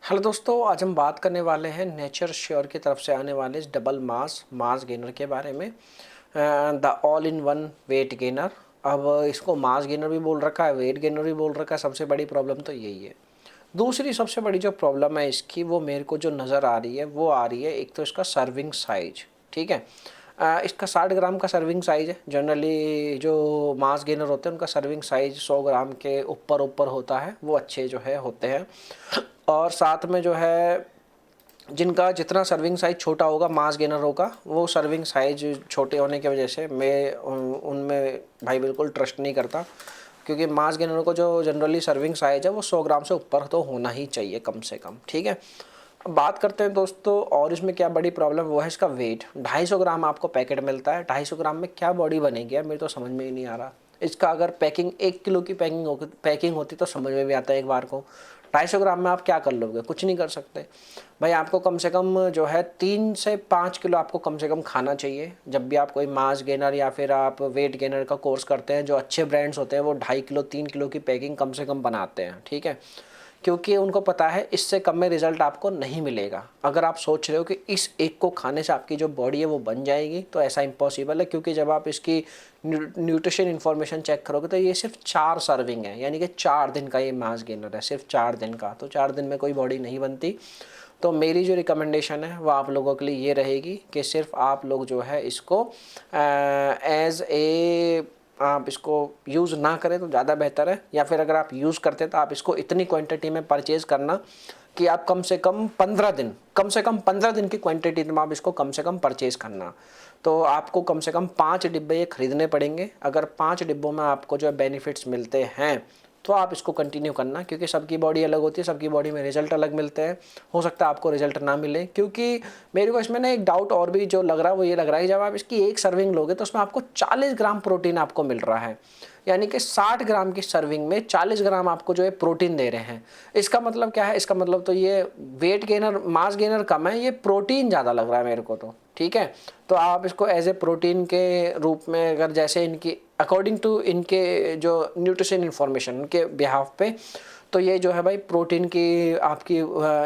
Hello दोस्तों, आज हम बात करने वाले हैं नेचर श्योर की तरफ से आने वाले इस डबल मास गेनर के बारे में। The all in one weight gainer. अब इसको मास गेनर भी बोल रखा है, वेट गेनर भी बोल रखा है। सबसे बड़ी प्रॉब्लम तो यही है। दूसरी सबसे बड़ी जो प्रॉब्लम है इसकी, वो मेरे को जो नज़र आ रही है वो आ रही है, एक तो इसका सर्विंग साइज। ठीक है, इसका 60 ग्राम का सर्विंग साइज़ है। जनरली जो मास गेनर होते हैं उनका सर्विंग साइज़ 100 ग्राम के ऊपर ऊपर होता है, वो अच्छे जो है होते हैं। और साथ में जो है, जिनका जितना सर्विंग साइज़ छोटा होगा मास गेनरों का, वो सर्विंग साइज़ छोटे होने की वजह से मैं उनमें भाई बिल्कुल ट्रस्ट नहीं करता। क्योंकि मास गेनरों को जो जनरली सर्विंग साइज़ है वो 100 ग्राम से ऊपर तो होना ही चाहिए कम से कम। ठीक है, अब बात करते हैं दोस्तों, और इसमें क्या बड़ी प्रॉब्लम वो है इसका वेट। 250 ग्राम आपको पैकेट मिलता है। 250 ग्राम में क्या बॉडी बनेगी यार, मेरे तो समझ में ही नहीं आ रहा। इसका अगर पैकिंग 1 किलो की पैकिंग होती तो समझ में भी आता है एक बार को। 250 ग्राम में आप क्या कर लोगे, कुछ नहीं कर सकते भाई। आपको कम से कम जो है 3 से 5 किलो आपको कम से कम खाना चाहिए। जब भी आप कोई मास गेनर या फिर आप वेट गेनर का कोर्स करते हैं, जो अच्छे ब्रांड्स होते हैं वो 2.5 किलो 3 किलो की पैकिंग कम से कम बनाते हैं। ठीक है, क्योंकि उनको पता है इससे कम में रिजल्ट आपको नहीं मिलेगा। अगर आप सोच रहे हो कि इस एक को खाने से आपकी जो बॉडी है वो बन जाएगी, तो ऐसा इम्पॉसिबल है। क्योंकि जब आप इसकी न्यूट्रिशन इन्फॉर्मेशन चेक करोगे तो ये सिर्फ 4 सर्विंग है, यानी कि 4 दिन का ये मास गेनर है, सिर्फ 4 दिन का। तो 4 दिन में कोई बॉडी नहीं बनती। तो मेरी जो रिकमेंडेशन है वो आप लोगों के लिए ये रहेगी कि सिर्फ आप लोग जो है इसको एज ए आप इसको यूज़ ना करें तो ज़्यादा बेहतर है। या फिर अगर आप यूज़ करते हैं तो आप इसको इतनी क्वांटिटी में परचेज़ करना कि आप कम से कम 15 दिन की क्वांटिटी में आप इसको कम से कम परचेज़ करना। तो आपको कम से कम 5 डिब्बे ये ख़रीदने पड़ेंगे। अगर 5 डिब्बों में आपको जो बेनिफिट्स मिलते हैं तो आप इसको कंटिन्यू करना, क्योंकि सबकी बॉडी अलग होती है, सबकी बॉडी में रिजल्ट अलग मिलते हैं। हो सकता है आपको रिजल्ट ना मिले, क्योंकि मेरे को इसमें ना एक डाउट और भी जो लग रहा है वो ये लग रहा है कि जब आप इसकी एक सर्विंग लोगे तो उसमें आपको 40 ग्राम प्रोटीन आपको मिल रहा है। यानी कि 60 ग्राम की सर्विंग में 40 ग्राम आपको जो है प्रोटीन दे रहे हैं। इसका मतलब क्या है? इसका मतलब तो ये वेट गेनर मास गेनर कम है, ये प्रोटीन ज़्यादा लग रहा है मेरे को तो। ठीक है, तो आप इसको एज ए प्रोटीन के रूप में, अगर जैसे इनकी अकॉर्डिंग टू इनके जो न्यूट्रिशन इन्फॉर्मेशन उनके बिहाफ पे, तो ये जो है भाई प्रोटीन की आपकी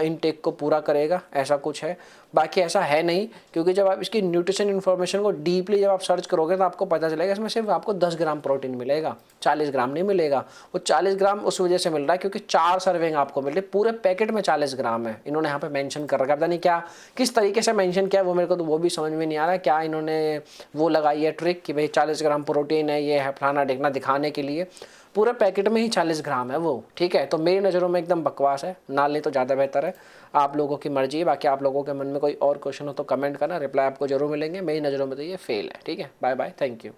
इनटेक को पूरा करेगा, ऐसा कुछ है। बाकी ऐसा है नहीं, क्योंकि जब आप इसकी न्यूट्रिशन इन्फॉर्मेशन को डीपली जब आप सर्च करोगे तो आपको पता चलेगा इसमें सिर्फ आपको 10 ग्राम प्रोटीन मिलेगा, 40 ग्राम नहीं मिलेगा। वो 40 ग्राम उस वजह से मिल रहा है क्योंकि 4 सर्विंग आपको मिल रही है। पूरे पैकेट में 40 ग्राम है, इन्होंने यहाँ पे मेंशन कर रखा है। पता नहीं क्या किस तरीके से मेंशन किया है वो मेरे को तो वो भी समझ में नहीं आ रहा है। क्या इन्होंने वो लगाई है ट्रिक कि भाई 40 ग्राम प्रोटीन है, ये है फलाना ढिकना दिखाने के लिए। पूरे पैकेट में ही 40 ग्राम है वो। ठीक है, तो मेरी नज़रों में एकदम बकवास है, ना ले तो ज़्यादा बेहतर है। आप लोगों की मर्जी है। बाकी आप लोगों के मन में कोई और क्वेश्चन हो तो कमेंट करना, रिप्लाई आपको जरूर मिलेंगे। मेरी नज़रों में तो ये फेल है। ठीक है, बाय बाय, थैंक यू।